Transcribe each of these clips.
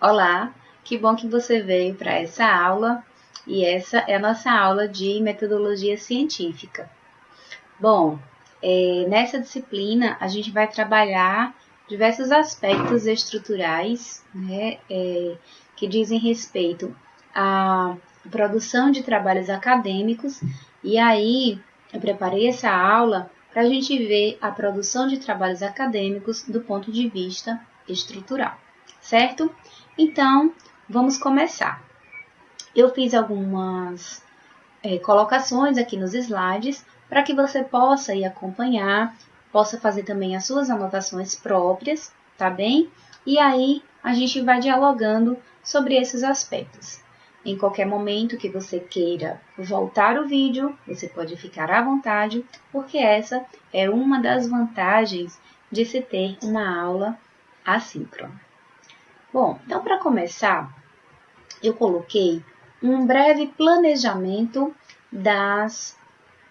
Olá, que bom que você veio para essa aula e essa é a nossa aula de metodologia científica. Bom, nessa disciplina a gente vai trabalhar diversos aspectos estruturais, né, que dizem respeito à produção de trabalhos acadêmicos e aí eu preparei essa aula para a gente ver a produção de trabalhos acadêmicos do ponto de vista estrutural, certo? Então, vamos começar. Eu fiz algumas colocações aqui nos slides para que você possa ir acompanhar, possa fazer também as suas anotações próprias, tá bem? E aí a gente vai dialogando sobre esses aspectos. Em qualquer momento que você queira voltar o vídeo, você pode ficar à vontade, porque essa é uma das vantagens de se ter uma aula assíncrona. Bom, então para começar, eu coloquei um breve planejamento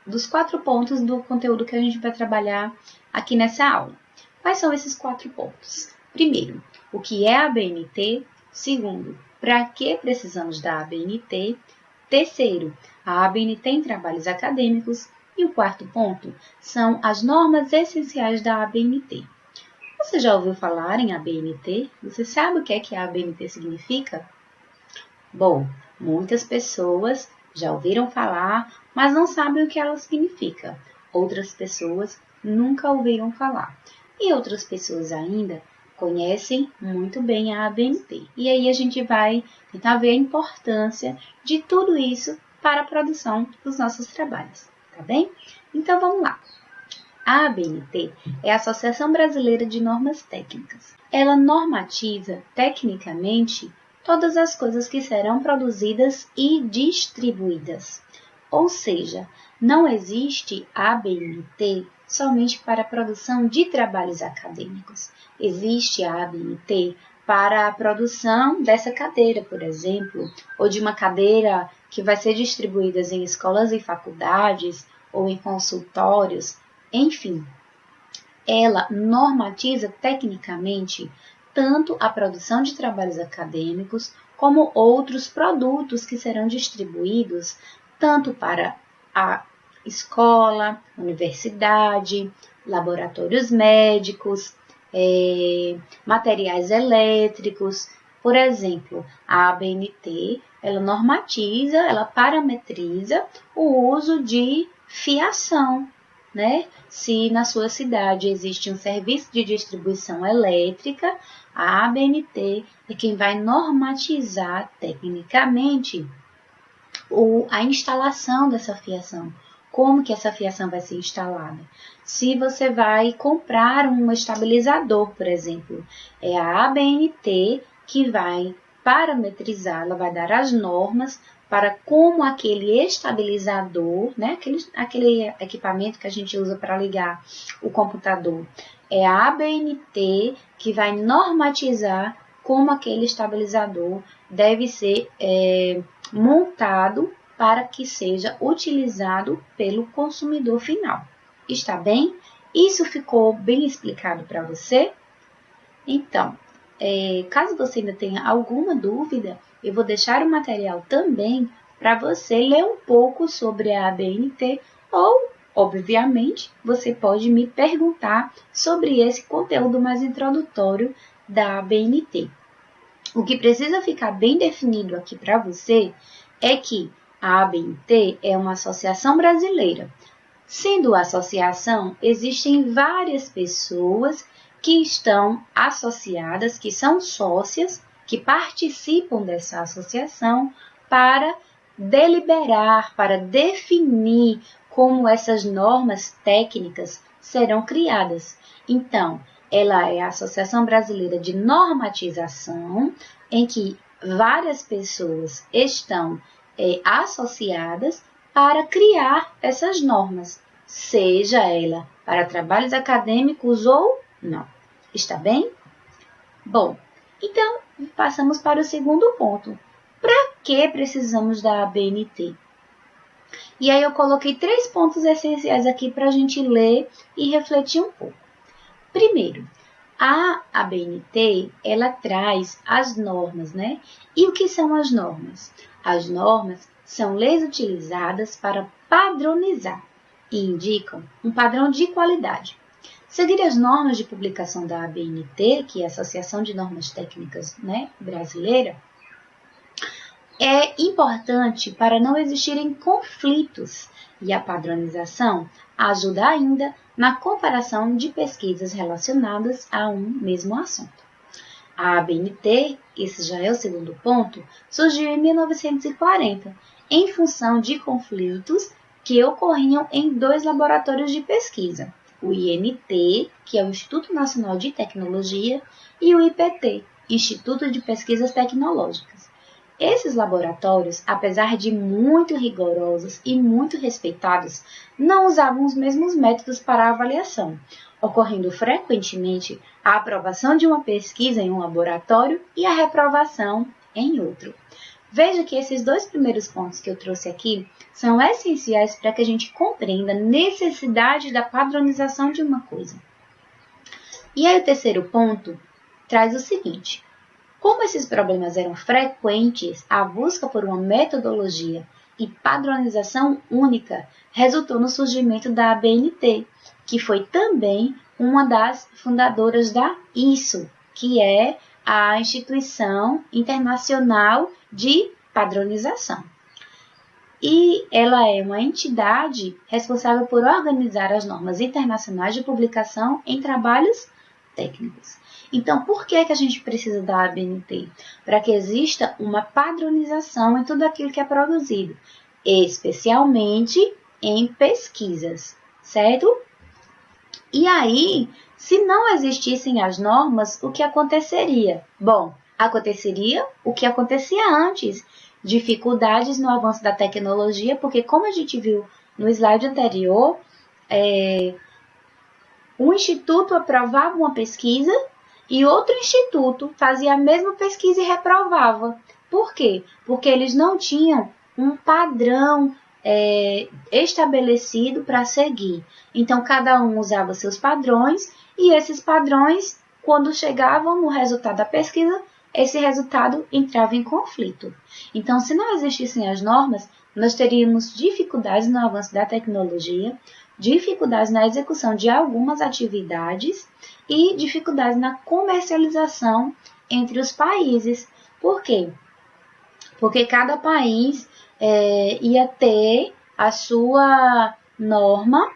dos 4 pontos do conteúdo que a gente vai trabalhar aqui nessa aula. Quais são esses 4 pontos? Primeiro, o que é a ABNT? Segundo, para que precisamos da ABNT? Terceiro, a ABNT em trabalhos acadêmicos. E o quarto ponto são as normas essenciais da ABNT. Você já ouviu falar em ABNT? Você sabe o que a ABNT significa? Bom, muitas pessoas já ouviram falar, mas não sabem o que ela significa. Outras pessoas nunca ouviram falar. E outras pessoas ainda conhecem muito bem a ABNT. E aí a gente vai tentar ver a importância de tudo isso para a produção dos nossos trabalhos, tá bem? Então vamos lá. A ABNT é a Associação Brasileira de Normas Técnicas. Ela normatiza, tecnicamente, todas as coisas que serão produzidas e distribuídas. Ou seja, não existe ABNT somente para a produção de trabalhos acadêmicos. Existe a ABNT para a produção dessa cadeira, por exemplo, ou de uma cadeira que vai ser distribuída em escolas e faculdades ou em consultórios. Enfim, ela normatiza tecnicamente tanto a produção de trabalhos acadêmicos como outros produtos que serão distribuídos tanto para a escola, universidade, laboratórios médicos, materiais elétricos. Por exemplo, a ABNT, ela normatiza, ela parametriza o uso de fiação, né? Se na sua cidade existe um serviço de distribuição elétrica, a ABNT é quem vai normatizar tecnicamente a instalação dessa fiação. Como que essa fiação vai ser instalada? Se você vai comprar um estabilizador, por exemplo, é a ABNT que vai parametrizar, ela vai dar as normas para como aquele estabilizador, né, aquele equipamento que a gente usa para ligar o computador, é a ABNT que vai normatizar como aquele estabilizador deve ser montado para que seja utilizado pelo consumidor final. Está bem? Isso ficou bem explicado para você? Então, caso você ainda tenha alguma dúvida, eu vou deixar o material também para você ler um pouco sobre a ABNT ou, obviamente, você pode me perguntar sobre esse conteúdo mais introdutório da ABNT. O que precisa ficar bem definido aqui para você é que a ABNT é uma associação brasileira. Sendo associação, existem várias pessoas que estão associadas, que são sócias, que participam dessa associação para deliberar, para definir como essas normas técnicas serão criadas. Então, ela é a Associação Brasileira de Normatização, em que várias pessoas estão associadas para criar essas normas, seja ela para trabalhos acadêmicos ou não. Está bem? Bom, então passamos para o segundo ponto. Para que precisamos da ABNT? E aí eu coloquei 3 pontos essenciais aqui para a gente ler e refletir um pouco. Primeiro, A ABNT, ela traz as normas, né? E o que são as normas? As normas são leis utilizadas para padronizar e indicam um padrão de qualidade. Seguir as normas de publicação da ABNT, que é a Associação de Normas Técnicas, né, brasileira, é importante para não existirem conflitos e a padronização ajuda ainda na comparação de pesquisas relacionadas a um mesmo assunto. A ABNT, esse já é o segundo ponto, surgiu em 1940, em função de conflitos que ocorriam em dois laboratórios de pesquisa, o INT, que é o Instituto Nacional de Tecnologia, e o IPT, Instituto de Pesquisas Tecnológicas. Esses laboratórios, apesar de muito rigorosos e muito respeitados, não usavam os mesmos métodos para a avaliação, ocorrendo frequentemente a aprovação de uma pesquisa em um laboratório e a reprovação em outro. Veja que esses dois primeiros pontos que eu trouxe aqui são essenciais para que a gente compreenda a necessidade da padronização de uma coisa. E aí o terceiro ponto traz o seguinte: como esses problemas eram frequentes, a busca por uma metodologia e padronização única resultou no surgimento da ABNT, que foi também uma das fundadoras da ISO, que é a Instituição Internacional de Padronização. E ela é uma entidade responsável por organizar as normas internacionais de publicação em trabalhos técnicos. Então, por que a gente precisa da ABNT? Para que exista uma padronização em tudo aquilo que é produzido, especialmente em pesquisas, certo? E aí, se não existissem as normas, o que aconteceria? Bom, aconteceria o que acontecia antes, dificuldades no avanço da tecnologia, porque como a gente viu no slide anterior, um instituto aprovava uma pesquisa e outro instituto fazia a mesma pesquisa e reprovava. Por quê? Porque eles não tinham um padrão estabelecido para seguir. Então, cada um usava seus padrões e esses padrões, quando chegavam no resultado da pesquisa, esse resultado entrava em conflito. Então, se não existissem as normas, nós teríamos dificuldades no avanço da tecnologia, dificuldades na execução de algumas atividades e dificuldades na comercialização entre os países. Por quê? Porque cada país ia ter a sua norma,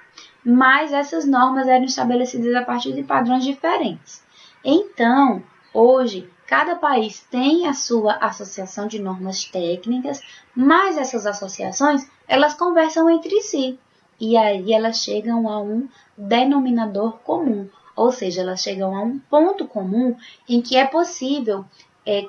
mas essas normas eram estabelecidas a partir de padrões diferentes. Então, hoje, cada país tem a sua associação de normas técnicas, mas essas associações, elas conversam entre si. E aí elas chegam a um denominador comum, ou seja, elas chegam a um ponto comum em que é possível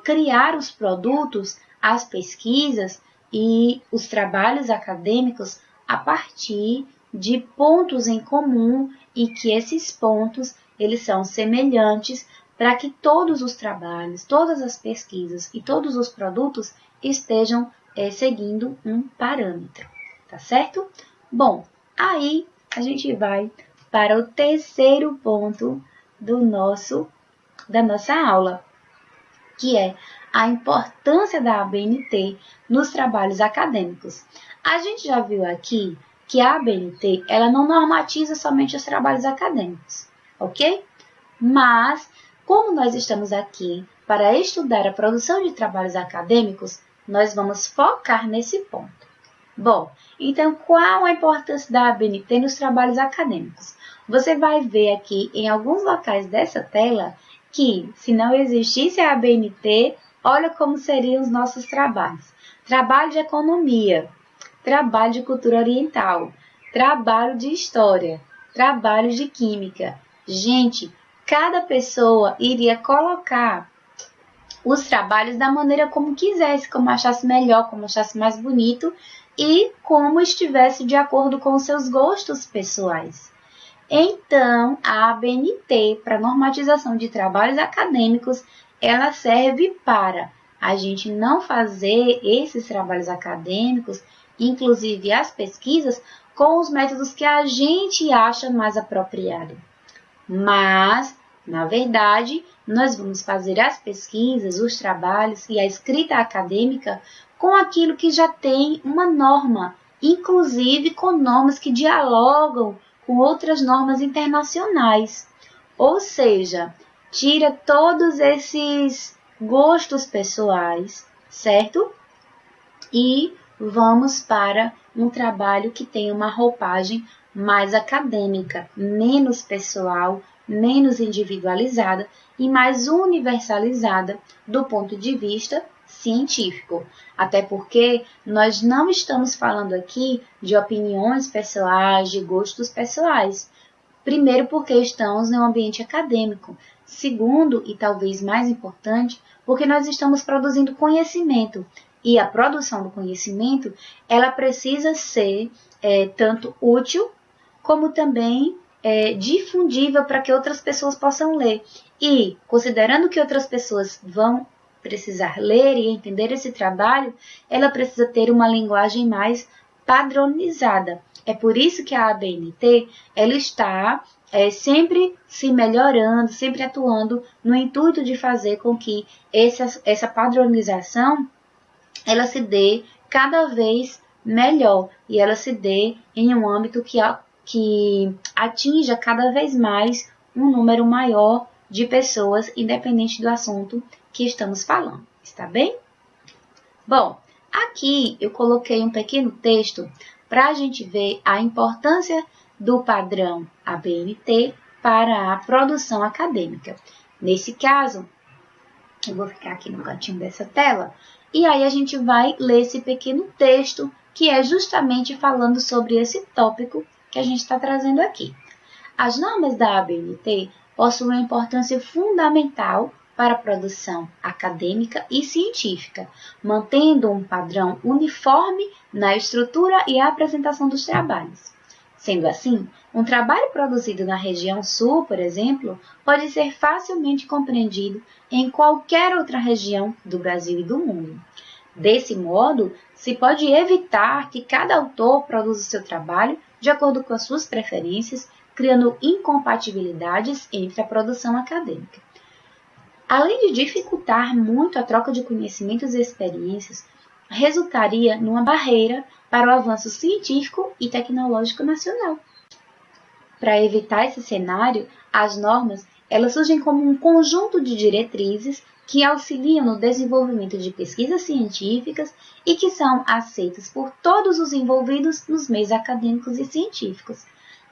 criar os produtos, as pesquisas e os trabalhos acadêmicos a partir de pontos em comum e que esses pontos eles são semelhantes para que todos os trabalhos, todas as pesquisas e todos os produtos estejam seguindo um parâmetro, tá certo? Bom, aí a gente vai para o terceiro ponto da nossa aula, que é a importância da ABNT nos trabalhos acadêmicos. A gente já viu aqui que a ABNT ela não normatiza somente os trabalhos acadêmicos, ok? Mas, como nós estamos aqui para estudar a produção de trabalhos acadêmicos, nós vamos focar nesse ponto. Bom, então qual a importância da ABNT nos trabalhos acadêmicos? Você vai ver aqui em alguns locais dessa tela que, se não existisse a ABNT, olha como seriam os nossos trabalhos. Trabalho de economia, trabalho de cultura oriental, trabalho de história, trabalho de química. Gente, cada pessoa iria colocar os trabalhos da maneira como quisesse, como achasse melhor, como achasse mais bonito e como estivesse de acordo com os seus gostos pessoais. Então, a ABNT, para normatização de trabalhos acadêmicos, ela serve para a gente não fazer esses trabalhos acadêmicos, inclusive as pesquisas, com os métodos que a gente acha mais apropriado. Mas Na verdade, nós vamos fazer as pesquisas, os trabalhos e a escrita acadêmica com aquilo que já tem uma norma, inclusive com normas que dialogam com outras normas internacionais. Ou seja, tira todos esses gostos pessoais, certo? E vamos para um trabalho que tem uma roupagem mais acadêmica, menos pessoal, menos individualizada e mais universalizada do ponto de vista científico. Até porque nós não estamos falando aqui de opiniões pessoais, de gostos pessoais. Primeiro, porque estamos em um ambiente acadêmico. Segundo, e talvez mais importante, porque nós estamos produzindo conhecimento. E a produção do conhecimento, ela precisa ser tanto útil, como também difundível para que outras pessoas possam ler. E, considerando que outras pessoas vão precisar ler e entender esse trabalho, ela precisa ter uma linguagem mais padronizada. É por isso que a ABNT ela está sempre se melhorando, sempre atuando no intuito de fazer com que essa padronização ela se dê cada vez melhor e ela se dê em um âmbito que atinja cada vez mais um número maior de pessoas, independente do assunto que estamos falando. Está bem? Bom, aqui eu coloquei um pequeno texto para a gente ver a importância do padrão ABNT para a produção acadêmica. Nesse caso, eu vou ficar aqui no cantinho dessa tela, e aí a gente vai ler esse pequeno texto que é justamente falando sobre esse tópico que a gente está trazendo aqui. As normas da ABNT possuem uma importância fundamental para a produção acadêmica e científica, mantendo um padrão uniforme na estrutura e apresentação dos trabalhos. Sendo assim, um trabalho produzido na região sul, por exemplo, pode ser facilmente compreendido em qualquer outra região do Brasil e do mundo. Desse modo, se pode evitar que cada autor produza o seu trabalho de acordo com as suas preferências, criando incompatibilidades entre a produção acadêmica. Além de dificultar muito a troca de conhecimentos e experiências, resultaria numa barreira para o avanço científico e tecnológico nacional. Para evitar esse cenário, as normas elas surgem como um conjunto de diretrizes que auxiliam no desenvolvimento de pesquisas científicas e que são aceitas por todos os envolvidos nos meios acadêmicos e científicos.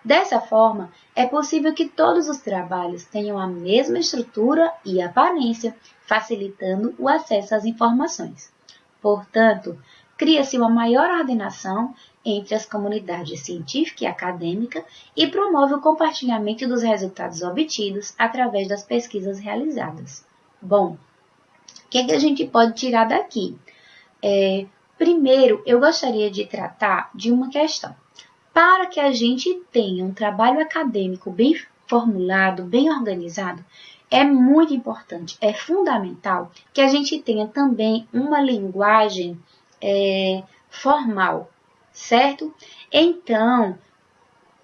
Dessa forma, é possível que todos os trabalhos tenham a mesma estrutura e aparência, facilitando o acesso às informações. Portanto, cria-se uma maior ordenação entre as comunidades científica e acadêmica e promove o compartilhamento dos resultados obtidos através das pesquisas realizadas. Bom, o que a gente pode tirar daqui? Primeiro, eu gostaria de tratar de uma questão. Para que a gente tenha um trabalho acadêmico bem formulado, bem organizado, é muito importante, é fundamental que a gente tenha também uma linguagem formal, certo? Então,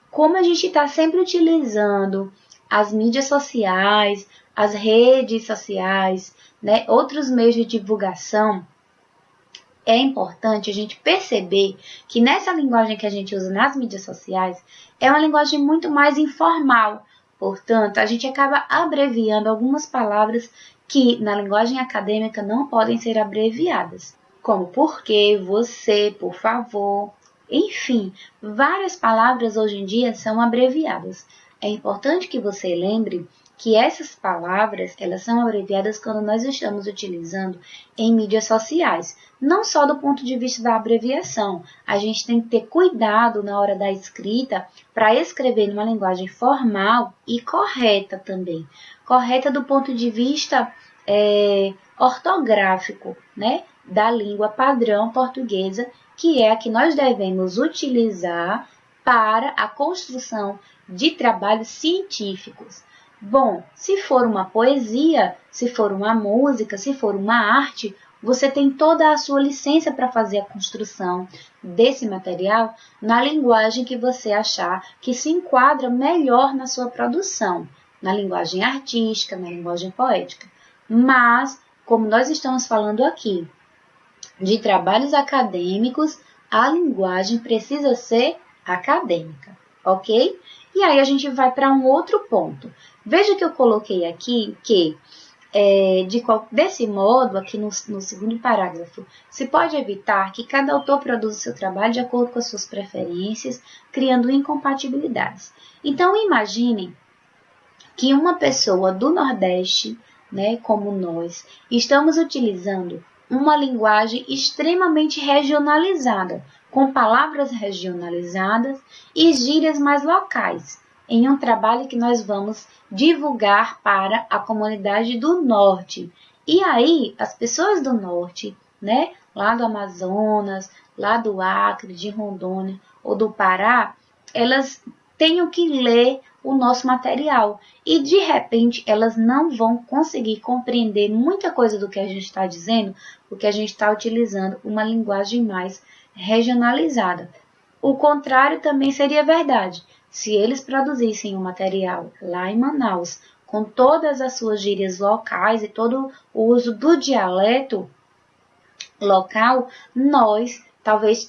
como a gente está sempre utilizando as mídias sociais, as redes sociais, né, outros meios de divulgação, é importante a gente perceber que nessa linguagem que a gente usa nas mídias sociais é uma linguagem muito mais informal. Portanto, a gente acaba abreviando algumas palavras que na linguagem acadêmica não podem ser abreviadas, como porque, você, por favor, enfim, várias palavras hoje em dia são abreviadas. É importante que você lembre que essas palavras elas são abreviadas quando nós estamos utilizando em mídias sociais. Não só do ponto de vista da abreviação, a gente tem que ter cuidado na hora da escrita para escrever numa linguagem formal e correta também. Correta do ponto de vista ortográfico, né, da língua padrão portuguesa, que é a que nós devemos utilizar para a construção de trabalhos científicos. Bom, se for uma poesia, se for uma música, se for uma arte, você tem toda a sua licença para fazer a construção desse material na linguagem que você achar que se enquadra melhor na sua produção. na linguagem artística, na linguagem poética. Mas, como nós estamos falando aqui de trabalhos acadêmicos, a linguagem precisa ser acadêmica, ok? E aí a gente vai para um outro ponto. Veja que eu coloquei aqui que, desse modo, aqui no segundo parágrafo, se pode evitar que cada autor produza o seu trabalho de acordo com as suas preferências, criando incompatibilidades. Então, imaginem que uma pessoa do Nordeste, né, como nós, estamos utilizando uma linguagem extremamente regionalizada, com palavras regionalizadas e gírias mais locais, em um trabalho que nós vamos divulgar para a comunidade do Norte. E aí, as pessoas do Norte, né, lá do Amazonas, lá do Acre, de Rondônia ou do Pará, elas têm que ler o nosso material e, de repente, elas não vão conseguir compreender muita coisa do que a gente está dizendo, porque a gente está utilizando uma linguagem mais regionalizada. O contrário também seria verdade. Se eles produzissem o material lá em Manaus, com todas as suas gírias locais e todo o uso do dialeto local, nós talvez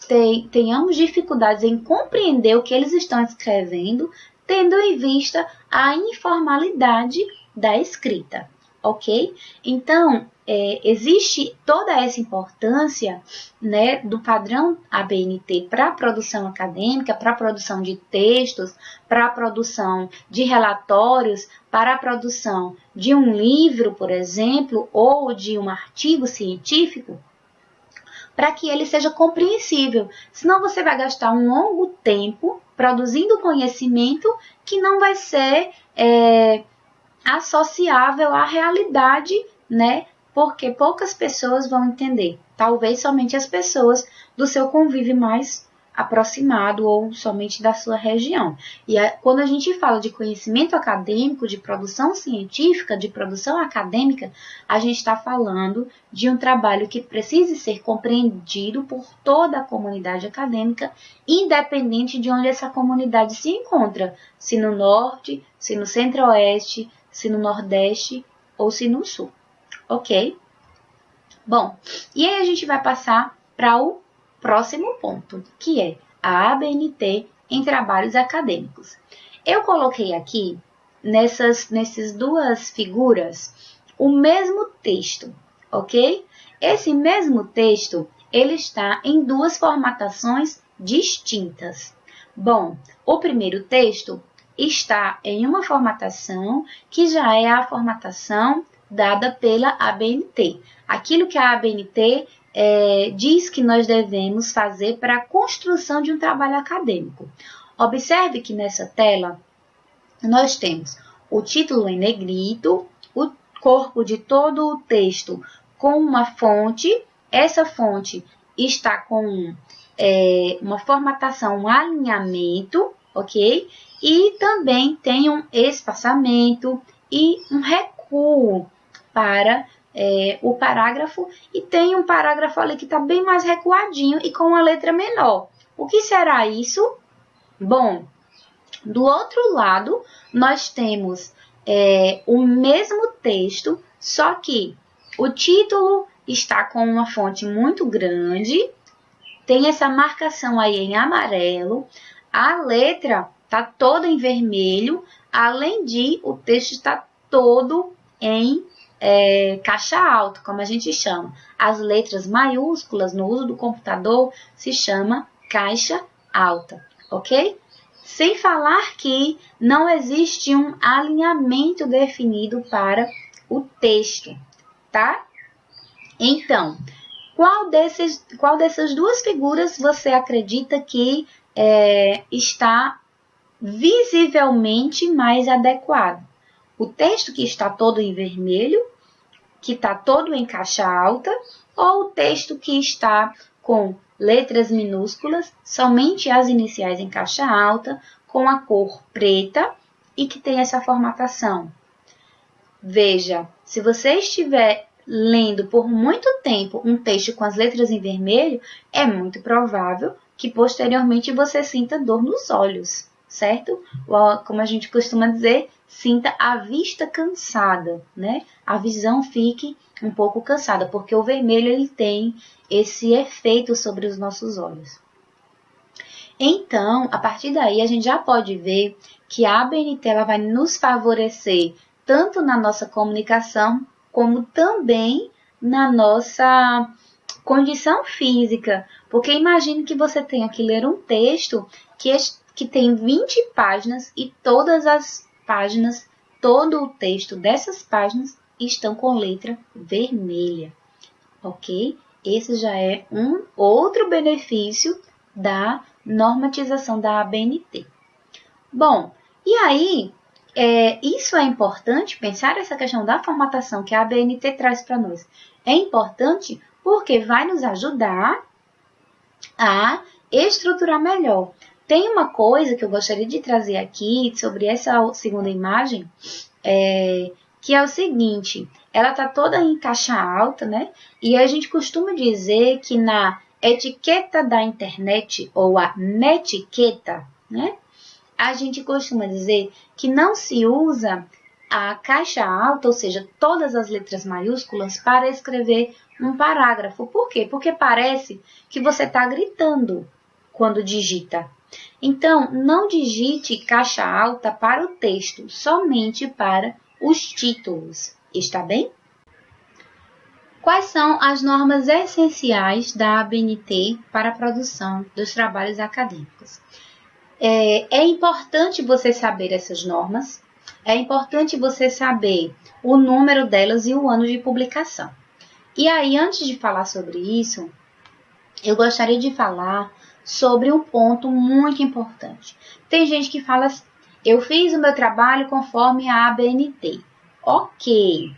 tenhamos dificuldades em compreender o que eles estão escrevendo, tendo em vista a informalidade da escrita, ok? Então, existe toda essa importância, né, do padrão ABNT para a produção acadêmica, para a produção de textos, para a produção de relatórios, para a produção de um livro, por exemplo, ou de um artigo científico, para que ele seja compreensível. Senão você vai gastar um longo tempo produzindo conhecimento que não vai ser associável à realidade, né? Porque poucas pessoas vão entender. Talvez somente as pessoas do seu convívio mais aproximado ou somente da sua região. E quando a gente fala de conhecimento acadêmico, de produção científica, de produção acadêmica, a gente está falando de um trabalho que precisa ser compreendido por toda a comunidade acadêmica, independente de onde essa comunidade se encontra, se no norte, se no centro-oeste, se no nordeste ou se no sul, ok? Bom, e aí a gente vai passar para o próximo ponto, que é a ABNT em trabalhos acadêmicos. Eu coloquei aqui, nessas duas figuras, o mesmo texto, ok? Esse mesmo texto, ele está em duas formatações distintas. Bom, o primeiro texto está em uma formatação que já é a formatação dada pela ABNT. Aquilo que a ABNT diz que nós devemos fazer para a construção de um trabalho acadêmico. Observe que nessa tela nós temos o título em negrito, o corpo de todo o texto com uma fonte. Essa fonte está com uma formatação, um alinhamento, ok? E também tem um espaçamento e um recuo para o parágrafo, e tem um parágrafo ali que está bem mais recuadinho e com uma letra menor. O que será isso? Bom, do outro lado, nós temos o mesmo texto, só que o título está com uma fonte muito grande, tem essa marcação aí em amarelo, a letra está toda em vermelho, além de o texto estar todo em caixa alta, como a gente chama. As letras maiúsculas no uso do computador se chama caixa alta, ok? Sem falar que não existe um alinhamento definido para o texto, tá? Então, qual dessas duas figuras você acredita que está visivelmente mais adequado? O texto que está todo em vermelho, que está todo em caixa alta, ou o texto que está com letras minúsculas, somente as iniciais em caixa alta, com a cor preta e que tem essa formatação? Veja, se você estiver lendo por muito tempo um texto com as letras em vermelho, é muito provável que posteriormente você sinta dor nos olhos, certo? Como a gente costuma dizer, sinta a vista cansada, né? A visão fique um pouco cansada, porque o vermelho ele tem esse efeito sobre os nossos olhos. Então, a partir daí, a gente já pode ver que a ABNT ela vai nos favorecer tanto na nossa comunicação, como também na nossa condição física. Porque imagine que você tenha que ler um texto que tem 20 páginas e todas as páginas, todo o texto dessas páginas estão com letra vermelha, ok? Esse já é um outro benefício da normatização da ABNT. Bom, e aí, isso é importante, pensar essa questão da formatação que a ABNT traz para nós. É importante porque vai nos ajudar a estruturar melhor. Tem uma coisa que eu gostaria de trazer aqui sobre essa segunda imagem, que é o seguinte, ela está toda em caixa alta, né? E a gente costuma dizer que na etiqueta da internet, ou a netiqueta, né? A gente costuma dizer que não se usa a caixa alta, ou seja, todas as letras maiúsculas, para escrever um parágrafo. Por quê? Porque parece que você está gritando quando digita. Então, não digite caixa alta para o texto, somente para os títulos. Está bem? Quais são as normas essenciais da ABNT para a produção dos trabalhos acadêmicos? É importante você saber essas normas, é importante você saber o número delas e o ano de publicação. E aí, antes de falar sobre isso, eu gostaria de falar sobre um ponto muito importante. Tem gente que fala assim, eu fiz o meu trabalho conforme a ABNT. Ok.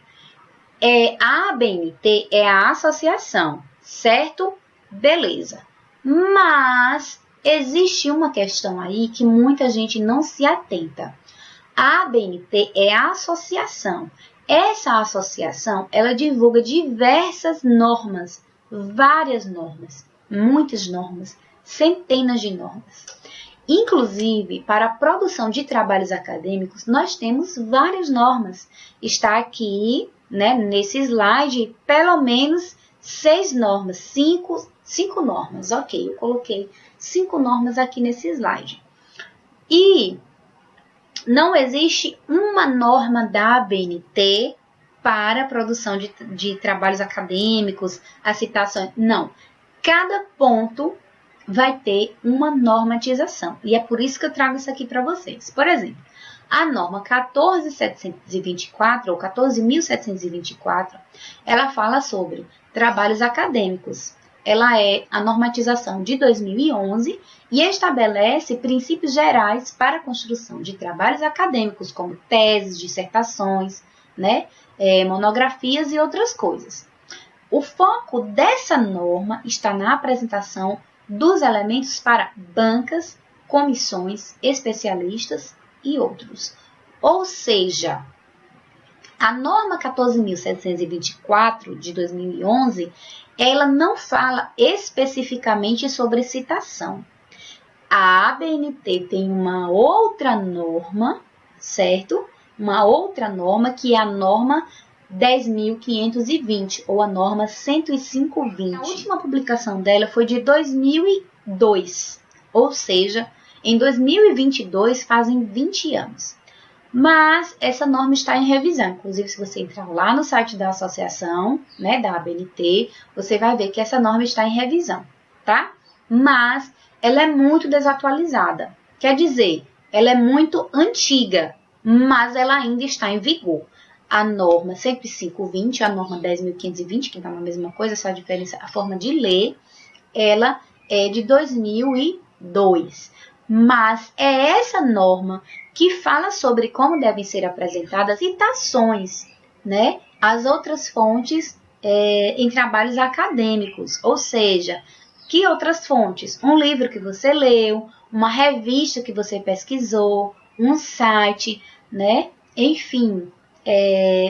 A ABNT é a associação, certo? Beleza. Mas existe uma questão aí que muita gente não se atenta. A ABNT é a associação. Essa associação, ela divulga diversas normas, várias normas, muitas normas, centenas de normas. Inclusive, para a produção de trabalhos acadêmicos, nós temos várias normas. Está aqui, né, nesse slide, pelo menos 6 normas, 5 normas. Ok, eu coloquei 5 normas aqui nesse slide. E não existe uma norma da ABNT para a produção de trabalhos acadêmicos, as citações. Não. Cada ponto vai ter uma normatização. E é por isso que eu trago isso aqui para vocês. Por exemplo, a norma 14.724 ou 14.724, ela fala sobre trabalhos acadêmicos. Ela é a normatização de 2011 e estabelece princípios gerais para a construção de trabalhos acadêmicos, como teses, dissertações, né, monografias e outras coisas. O foco dessa norma está na apresentação dos elementos para bancas, comissões, especialistas e outros. Ou seja, a norma 14.724 de 2011, ela não fala especificamente sobre citação. A ABNT tem uma outra norma, certo? Uma outra norma que é a norma 10.520, ou a norma 105.20. A última publicação dela foi de 2002, ou seja, em 2022 fazem 20 anos. Mas essa norma está em revisão. Inclusive, se você entrar lá no site da associação, né, da ABNT, você vai ver que essa norma está em revisão, tá? Mas ela é muito desatualizada. Quer dizer, ela é muito antiga, mas ela ainda está em vigor. A norma 105.20, a norma 10.520, que está na mesma coisa, só a diferença, a forma de ler, ela é de 2002. Mas é essa norma que fala sobre como devem ser apresentadas citações, né, as outras fontes em trabalhos acadêmicos. Ou seja, que outras fontes? Um livro que você leu, uma revista que você pesquisou, um site, né? Enfim,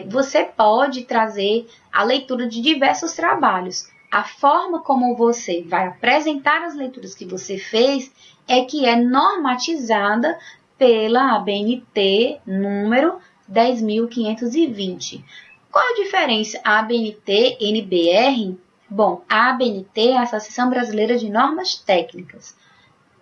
você pode trazer a leitura de diversos trabalhos. A forma como você vai apresentar as leituras que você fez é que é normatizada pela ABNT número 10.520. Qual a diferença ABNT e NBR? Bom, a ABNT é a Associação Brasileira de Normas Técnicas.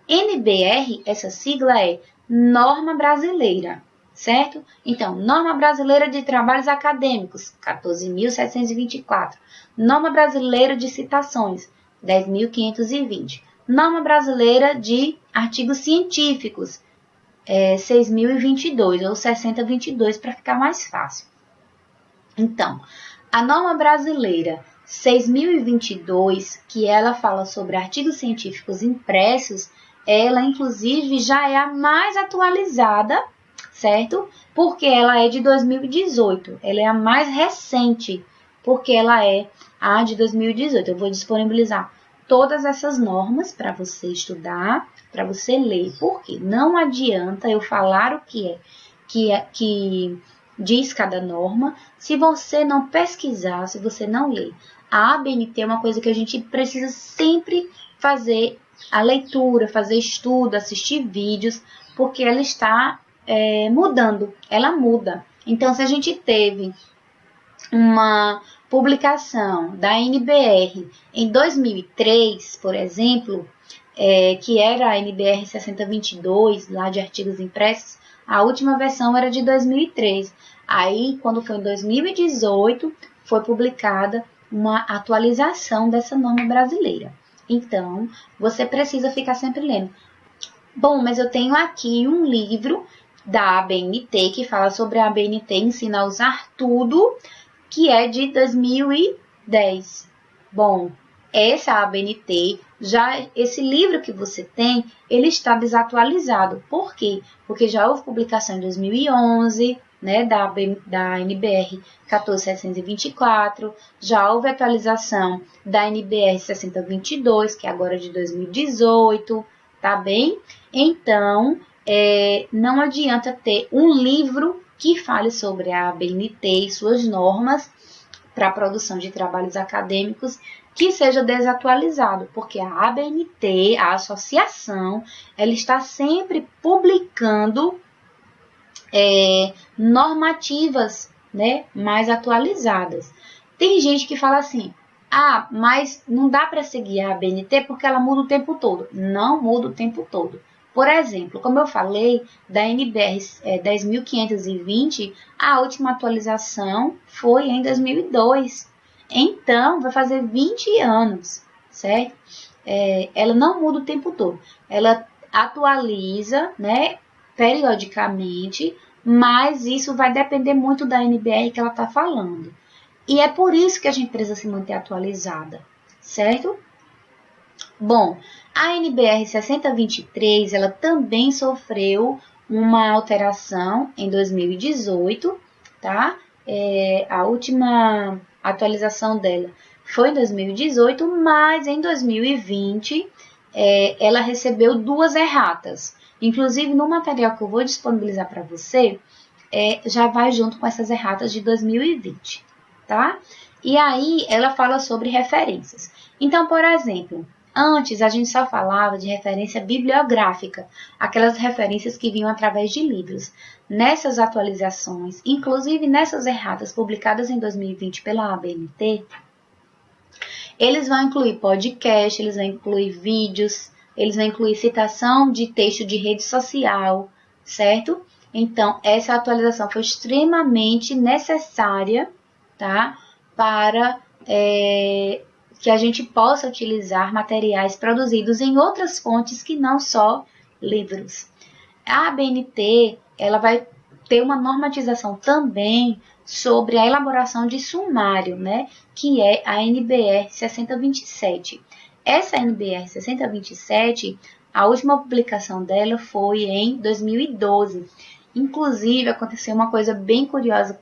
NBR, essa sigla é Norma Brasileira, certo? Então, Norma Brasileira de Trabalhos Acadêmicos, 14.724. Norma Brasileira de Citações, 10.520. Norma Brasileira de Artigos Científicos, 6.022 ou 6022 para ficar mais fácil. Então, a norma brasileira 6.022, que ela fala sobre artigos científicos impressos, ela inclusive já é a mais atualizada, certo? Porque ela é de 2018, ela é a mais recente, porque ela é a de 2018. Eu vou disponibilizar todas essas normas para você estudar, para você ler, porque não adianta eu falar o que diz cada norma, se você não pesquisar, se você não ler. A ABNT é uma coisa que a gente precisa sempre fazer a leitura, fazer estudo, assistir vídeos, porque ela está mudando, ela muda. Então, se a gente teve uma publicação da NBR em 2003, por exemplo, que era a NBR 6022, lá de artigos impressos, a última versão era de 2003. Aí, quando foi em 2018, foi publicada uma atualização dessa norma brasileira. Então, você precisa ficar sempre lendo. Bom, mas eu tenho aqui um livro da ABNT que fala sobre a ABNT ensina a usar tudo, que é de 2010. Bom, essa ABNT, esse livro que você tem, ele está desatualizado. Por quê? Porque já houve publicação em 2011, né, da NBR 14724, já houve atualização da NBR 6022, que é agora de 2018, tá bem? Então, não adianta ter um livro que fale sobre a ABNT e suas normas para a produção de trabalhos acadêmicos que seja desatualizado, porque a ABNT, a associação, ela está sempre publicando normativas, né, mais atualizadas. Tem gente que fala assim, mas não dá para seguir a ABNT porque ela muda o tempo todo. Não muda o tempo todo. Por exemplo, como eu falei, da NBR 10.520, a última atualização foi em 2002. Então, vai fazer 20 anos, certo? Ela não muda o tempo todo. Ela atualiza, né, periodicamente, mas isso vai depender muito da NBR que ela está falando. E é por isso que a gente precisa se manter atualizada, certo? Bom, a NBR 6023, ela também sofreu uma alteração em 2018, tá? A última atualização dela foi em 2018, mas em 2020 ela recebeu 2 erratas. Inclusive, no material que eu vou disponibilizar para você, já vai junto com essas erratas de 2020, tá? E aí, ela fala sobre referências. Então, por exemplo, antes a gente só falava de referência bibliográfica, aquelas referências que vinham através de livros. Nessas atualizações, inclusive nessas erratas publicadas em 2020 pela ABNT, eles vão incluir podcast, eles vão incluir vídeos, eles vão incluir citação de texto de rede social, certo? Então, essa atualização foi extremamente necessária, tá? Para que a gente possa utilizar materiais produzidos em outras fontes que não só livros. A ABNT, ela vai ter uma normatização também sobre a elaboração de sumário, né? Que é a NBR 6027. Essa NBR 6027, a última publicação dela foi em 2012. Inclusive, aconteceu uma coisa bem curiosa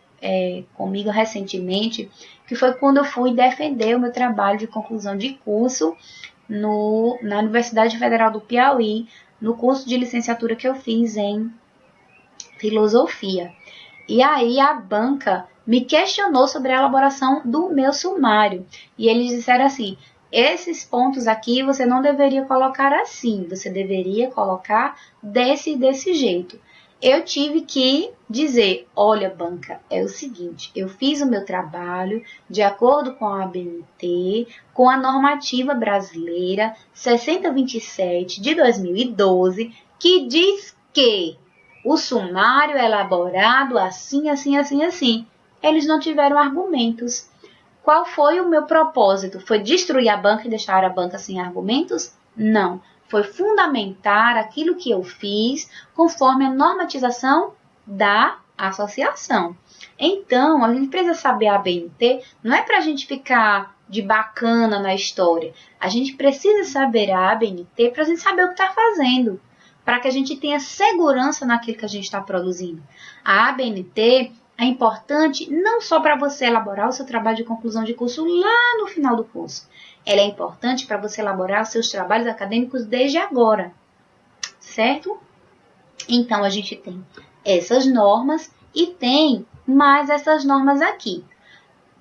comigo recentemente, que foi quando eu fui defender o meu trabalho de conclusão de curso na Universidade Federal do Piauí, no curso de licenciatura que eu fiz em filosofia. E aí a banca me questionou sobre a elaboração do meu sumário. E eles disseram assim, esses pontos aqui você não deveria colocar assim, você deveria colocar desse e desse jeito. eu tive que dizer, olha, banca, é o seguinte, eu fiz o meu trabalho de acordo com a ABNT, com a normativa brasileira 6027 de 2012, que diz que o sumário é elaborado assim, assim, assim, assim. Eles não tiveram argumentos. Qual foi o meu propósito? Foi destruir a banca e deixar a banca sem argumentos? Não. Foi fundamentar aquilo que eu fiz conforme a normatização da associação. Então, a gente precisa saber a ABNT, não é para a gente ficar de bacana na história. A gente precisa saber a ABNT para a gente saber o que está fazendo, para que a gente tenha segurança naquilo que a gente está produzindo. A ABNT é importante não só para você elaborar o seu trabalho de conclusão de curso lá no final do curso. Ela é importante para você elaborar os seus trabalhos acadêmicos desde agora, certo? Então, a gente tem essas normas e tem mais essas normas aqui.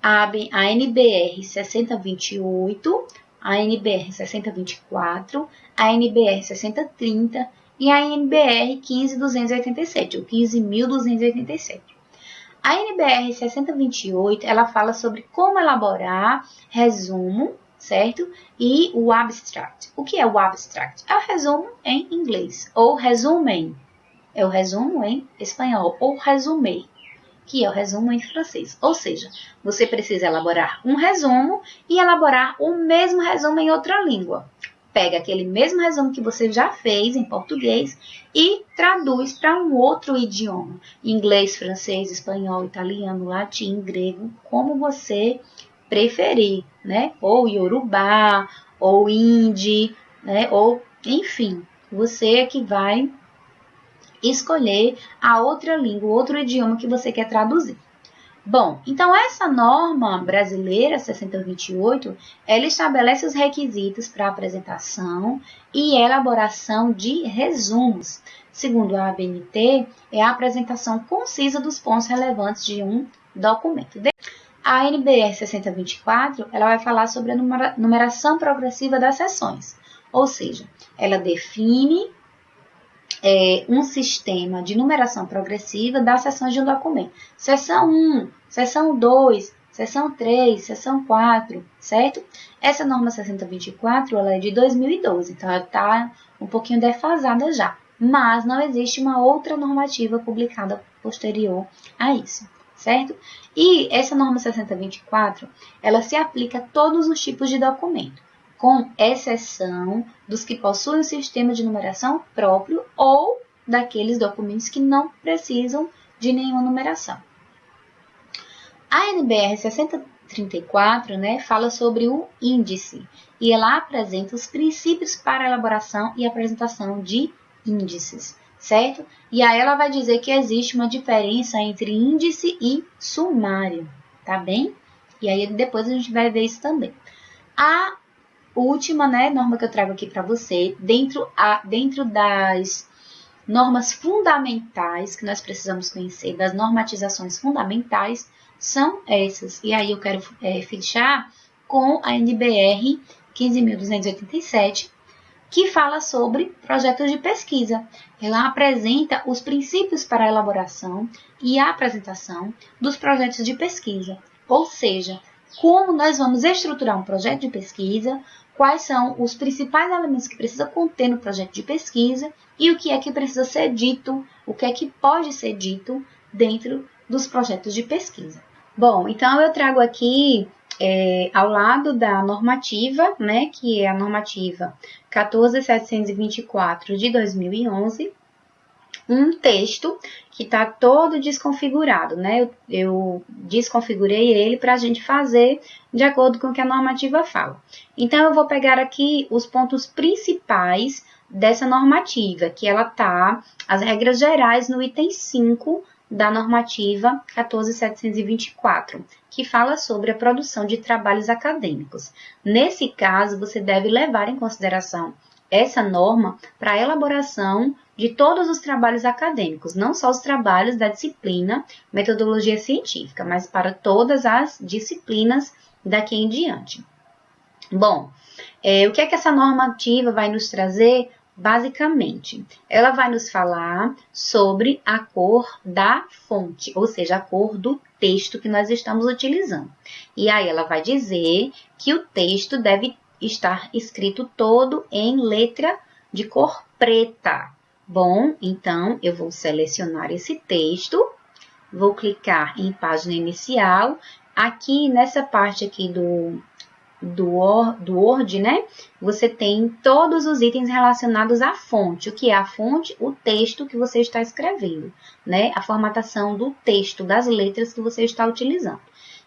A NBR 6028, a NBR 6024, a NBR 6030 e a NBR 15287, ou 15.287. A NBR 6028, ela fala sobre como elaborar resumo, certo? E o abstract. O que é o abstract? É o resumo em inglês, ou resumen. É o resumo em espanhol, ou resumé, que é o resumo em francês. Ou seja, você precisa elaborar um resumo e elaborar o mesmo resumo em outra língua. Pega aquele mesmo resumo que você já fez em português e traduz para um outro idioma. Inglês, francês, espanhol, italiano, latim, grego, como você preferir, né? Ou iorubá, ou hindi, né? Ou, enfim, você é que vai escolher a outra língua, outro idioma que você quer traduzir. Bom, então essa norma brasileira 6028, ela estabelece os requisitos para apresentação e elaboração de resumos. Segundo a ABNT, é a apresentação concisa dos pontos relevantes de um documento. A NBR 6024, ela vai falar sobre a numeração progressiva das seções, ou seja, ela define um sistema de numeração progressiva das seções de um documento. Seção 1, seção 2, seção 3, seção 4, certo? Essa norma 6024, ela é de 2012, então ela está um pouquinho defasada já. Mas não existe uma outra normativa publicada posterior a isso, certo? E essa norma 6024, ela se aplica a todos os tipos de documento, com exceção dos que possuem um sistema de numeração próprio ou daqueles documentos que não precisam de nenhuma numeração. A NBR 6034, né, fala sobre o índice e ela apresenta os princípios para a elaboração e apresentação de índices, certo? E aí ela vai dizer que existe uma diferença entre índice e sumário, tá bem? E aí depois a gente vai ver isso também. A última, né, norma que eu trago aqui para você, dentro das normas fundamentais que nós precisamos conhecer, das normatizações fundamentais, são essas. E aí eu quero fechar com a NBR 15.287, que fala sobre projetos de pesquisa. Ela apresenta os princípios para a elaboração e a apresentação dos projetos de pesquisa, ou seja, como nós vamos estruturar um projeto de pesquisa, quais são os principais elementos que precisa conter no projeto de pesquisa e o que é que precisa ser dito, o que é que pode ser dito dentro dos projetos de pesquisa. Bom, então eu trago aqui, ao lado da normativa, né, que é a normativa 14.724 de 2011, um texto que está todo desconfigurado, né? Eu desconfigurei ele para a gente fazer de acordo com o que a normativa fala. Então, eu vou pegar aqui os pontos principais dessa normativa, que ela tá, as regras gerais no item 5 da normativa 14.724, que fala sobre a produção de trabalhos acadêmicos. Nesse caso, você deve levar em consideração essa norma para a elaboração de todos os trabalhos acadêmicos, não só os trabalhos da disciplina metodologia científica, mas para todas as disciplinas daqui em diante. Bom, o que é que essa normativa vai nos trazer basicamente, ela vai nos falar sobre a cor da fonte, ou seja, a cor do texto que nós estamos utilizando. E aí ela vai dizer que o texto deve estar escrito todo em letra de cor preta. Bom, então eu vou selecionar esse texto, vou clicar em página inicial. Aqui nessa parte aqui do Word, né? Você tem todos os itens relacionados à fonte. O que é a fonte? O texto que você está escrevendo, né? A formatação do texto, das letras que você está utilizando.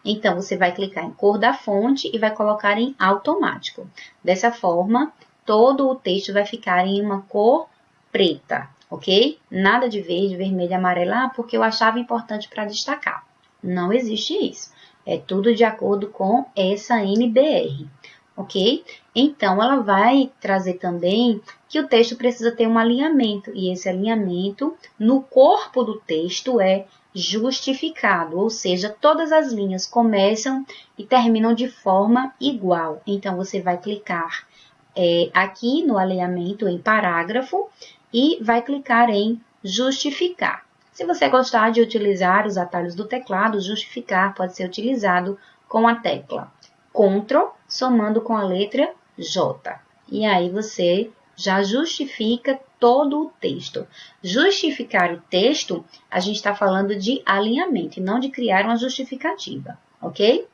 Então, você vai clicar em cor da fonte e vai colocar em automático. Dessa forma, todo o texto vai ficar em uma cor preta, ok? Nada de verde, vermelho, amarelo, porque eu achava importante para destacar. Não existe isso. É tudo de acordo com essa NBR, ok? Então, ela vai trazer também que o texto precisa ter um alinhamento, e esse alinhamento no corpo do texto é justificado, ou seja, todas as linhas começam e terminam de forma igual. Então, você vai clicar aqui no alinhamento em parágrafo e vai clicar em justificar. Se você gostar de utilizar os atalhos do teclado, justificar pode ser utilizado com a tecla Ctrl, somando com a letra J. E aí você já justifica todo o texto. Justificar o texto, a gente está falando de alinhamento e não de criar uma justificativa, ok?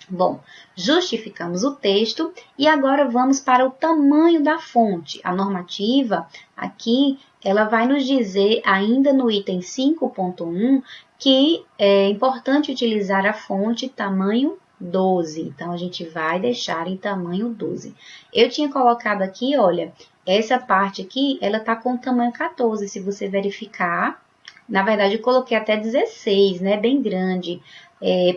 Bom, justificamos o texto e agora vamos para o tamanho da fonte. A normativa aqui, ela vai nos dizer ainda no item 5.1 que é importante utilizar a fonte tamanho 12. Então, a gente vai deixar em tamanho 12. Eu tinha colocado aqui, olha, essa parte aqui, ela tá com tamanho 14, se você verificar. Na verdade, eu coloquei até 16, né? Bem grande.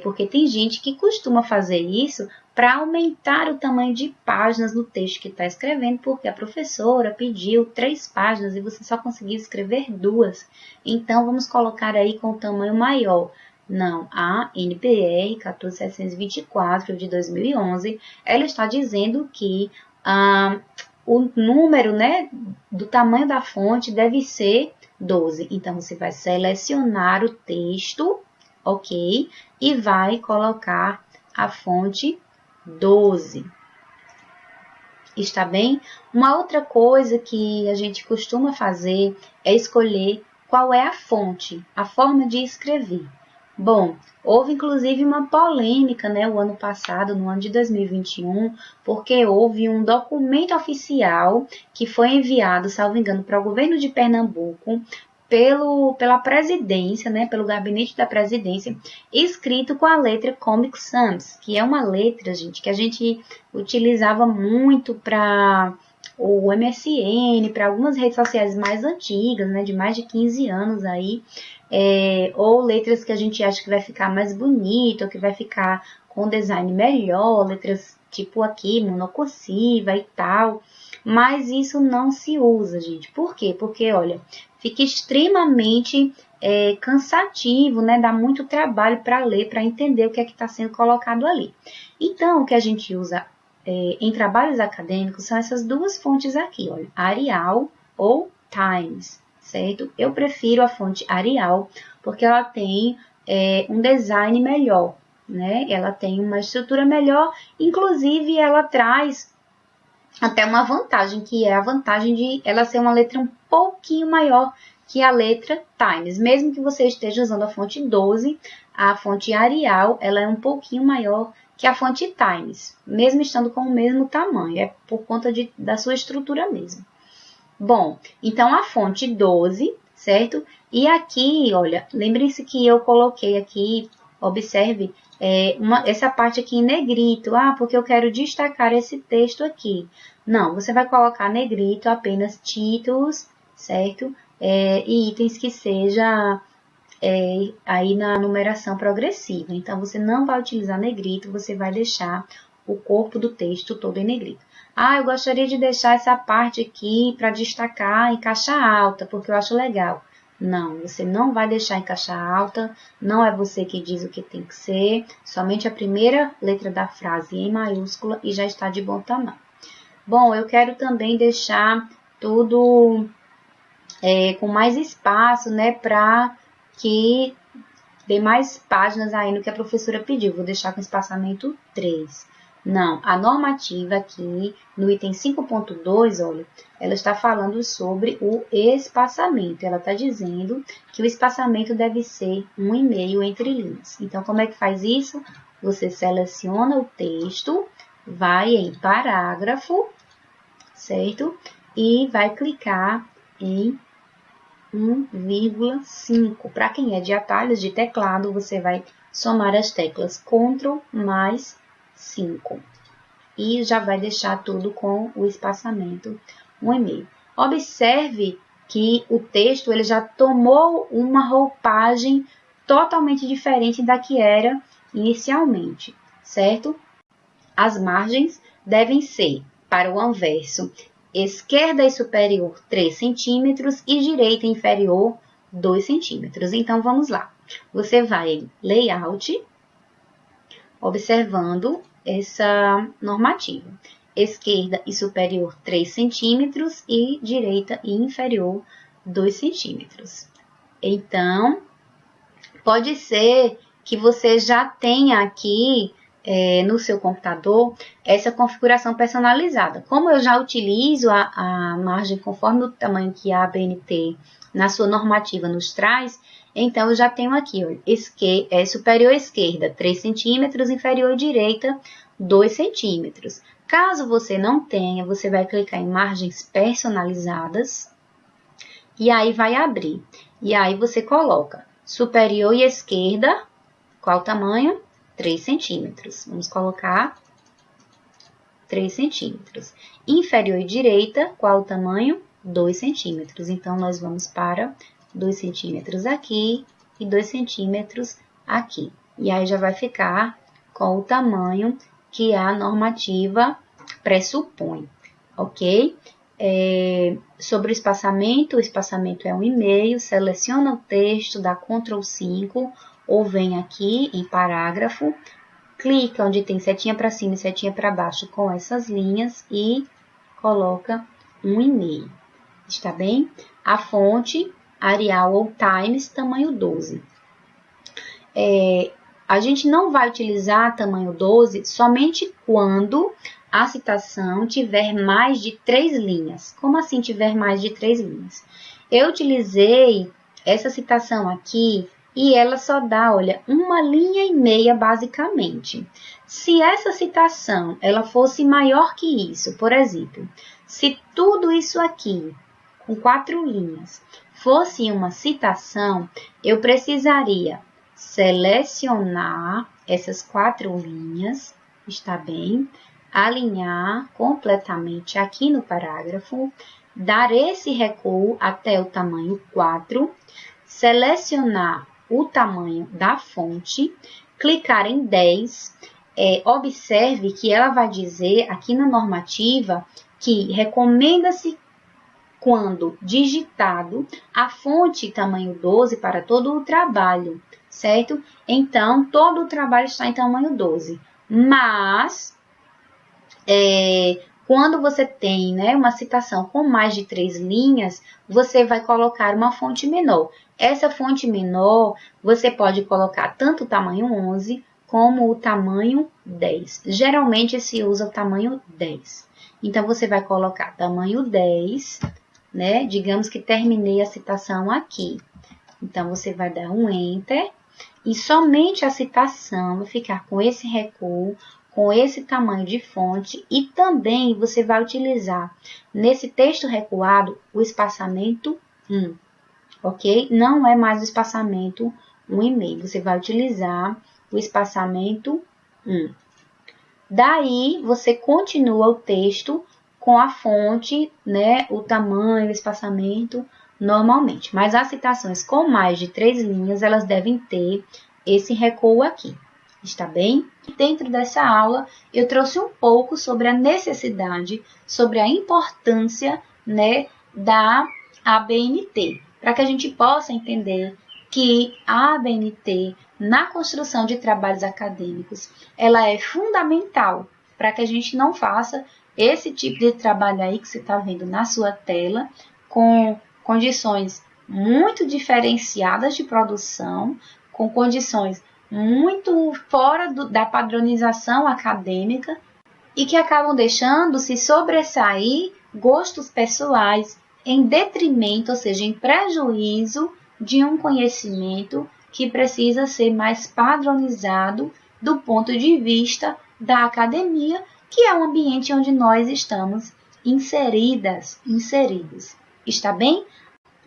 Porque tem gente que costuma fazer isso para aumentar o tamanho de páginas no texto que está escrevendo, porque a professora pediu 3 páginas e você só conseguiu escrever 2. Então, vamos colocar aí com o tamanho maior. Não, a NBR 14724 de 2011, ela está dizendo que o número, né, do tamanho da fonte deve ser 12. Então, você vai selecionar o texto, ok? E vai colocar a fonte 12. Está bem? Uma outra coisa que a gente costuma fazer é escolher qual é a fonte, a forma de escrever. Bom, houve inclusive uma polêmica, né, o ano passado, no ano de 2021, porque houve um documento oficial que foi enviado, salvo engano, para o governo de Pernambuco, pela presidência, né, pelo gabinete da presidência, escrito com a letra Comic Sans, que é uma letra, gente, que a gente utilizava muito para o MSN, para algumas redes sociais mais antigas, né, de mais de 15 anos aí, ou letras que a gente acha que vai ficar mais bonito, ou que vai ficar com design melhor, letras tipo aqui, monocursiva e tal, mas isso não se usa, gente. Por quê? Porque, olha, fica extremamente cansativo, né? Dá muito trabalho para ler, para entender o que é que está sendo colocado ali. Então, o que a gente usa em trabalhos acadêmicos são essas duas fontes aqui, olha, Arial ou Times, certo? Eu prefiro a fonte Arial porque ela tem um design melhor, né? Ela tem uma estrutura melhor, inclusive ela traz até uma vantagem, que é a vantagem de ela ser uma letra um pouquinho maior que a letra Times. Mesmo que você esteja usando a fonte 12, a fonte Arial, ela é um pouquinho maior que a fonte Times, mesmo estando com o mesmo tamanho, é por conta da sua estrutura mesmo. Bom, então a fonte 12, certo? E aqui, olha, lembre-se que eu coloquei aqui, observe, essa parte aqui em negrito, porque eu quero destacar esse texto aqui. Não, você vai colocar negrito apenas títulos, certo? E itens que seja aí na numeração progressiva. Então, você não vai utilizar negrito, você vai deixar o corpo do texto todo em negrito. Eu gostaria de deixar essa parte aqui para destacar em caixa alta, porque eu acho legal. Não, você não vai deixar em caixa alta, não é você que diz o que tem que ser, somente a primeira letra da frase em maiúscula e já está de bom tamanho. Bom, eu quero também deixar tudo com mais espaço, né, para que dê mais páginas aí no que a professora pediu. Vou deixar com espaçamento 3. Não, a normativa aqui, no item 5.2, olha, ela está falando sobre o espaçamento. Ela está dizendo que o espaçamento deve ser 1,5 entre linhas. Então, como é que faz isso? Você seleciona o texto, vai em parágrafo, certo? E vai clicar em 1,5. Para quem é de atalhos de teclado, você vai somar as teclas Ctrl mais 5. E já vai deixar tudo com o espaçamento 1,5. Observe que o texto ele já tomou uma roupagem totalmente diferente da que era inicialmente, certo? As margens devem ser, para o anverso, esquerda e superior 3 centímetros e direita inferior 2 centímetros. Então, vamos lá. Você vai em Layout, observando essa normativa. Esquerda e superior 3 centímetros e direita e inferior 2 centímetros. Então, pode ser que você já tenha aqui no seu computador essa configuração personalizada. Como eu já utilizo a margem conforme o tamanho que a ABNT na sua normativa nos traz, então eu já tenho aqui, ó, superior esquerda 3 centímetros, inferior direita 2 centímetros. Caso você não tenha, você vai clicar em margens personalizadas e aí vai abrir. E aí você coloca superior e esquerda, qual o tamanho? 3 centímetros. Vamos colocar 3 centímetros. Inferior e direita, qual o tamanho? 2 centímetros. Então, nós vamos para 2 centímetros aqui e 2 centímetros aqui. E aí, já vai ficar com o tamanho que a normativa pressupõe, ok? Sobre o espaçamento é 1,5, seleciona o texto, dá Ctrl 5, ou vem aqui em parágrafo, clica onde tem setinha para cima e setinha para baixo com essas linhas e coloca 1,5. Está bem? A fonte, Arial ou Times, tamanho 12. A gente não vai utilizar tamanho 12 somente quando a citação tiver mais de 3 linhas. Como assim tiver mais de 3 linhas? Eu utilizei essa citação aqui e ela só dá, olha, 1,5 linha basicamente. Se essa citação ela fosse maior que isso, por exemplo, se tudo isso aqui, com 4 linhas, fosse uma citação, eu precisaria selecionar essas 4 linhas, está bem? Alinhar completamente aqui no parágrafo, dar esse recuo até o tamanho 4, selecionar o tamanho da fonte, clicar em 10, observe que ela vai dizer aqui na normativa que recomenda-se quando digitado a fonte tamanho 12 para todo o trabalho, certo? Então, todo o trabalho está em tamanho 12, mas quando você tem, né, uma citação com mais de 3 linhas, você vai colocar uma fonte menor. Essa fonte menor, você pode colocar tanto o tamanho 11 como o tamanho 10. Geralmente, se usa o tamanho 10. Então, você vai colocar tamanho 10, né? Digamos que terminei a citação aqui. Então, você vai dar um Enter e somente a citação vai ficar com esse recuo, com esse tamanho de fonte e também você vai utilizar nesse texto recuado o espaçamento 1, ok? Não é mais o espaçamento 1,5, você vai utilizar o espaçamento 1. Daí, você continua o texto com a fonte, né, o tamanho, o espaçamento normalmente. Mas as citações com mais de 3 linhas, elas devem ter esse recuo aqui. Está bem? Dentro dessa aula, eu trouxe um pouco sobre a necessidade, sobre a importância, né, da ABNT, para que a gente possa entender que a ABNT, na construção de trabalhos acadêmicos, ela é fundamental, para que a gente não faça esse tipo de trabalho aí que você está vendo na sua tela, com condições muito diferenciadas de produção, com condições muito fora da padronização acadêmica e que acabam deixando se sobressair gostos pessoais em detrimento, ou seja, em prejuízo de um conhecimento que precisa ser mais padronizado do ponto de vista da academia, que é o ambiente onde nós estamos inseridos. Está bem?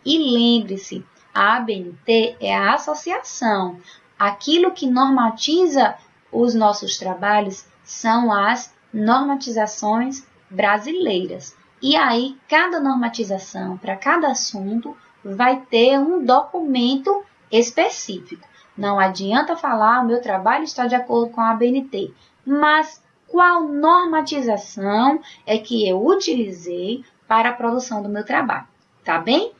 E lembre-se, a ABNT é a associação. Aquilo que normatiza os nossos trabalhos são as normatizações brasileiras. E aí, cada normatização para cada assunto vai ter um documento específico. Não adianta falar, o meu trabalho está de acordo com a ABNT, mas qual normatização é que eu utilizei para a produção do meu trabalho, tá bem?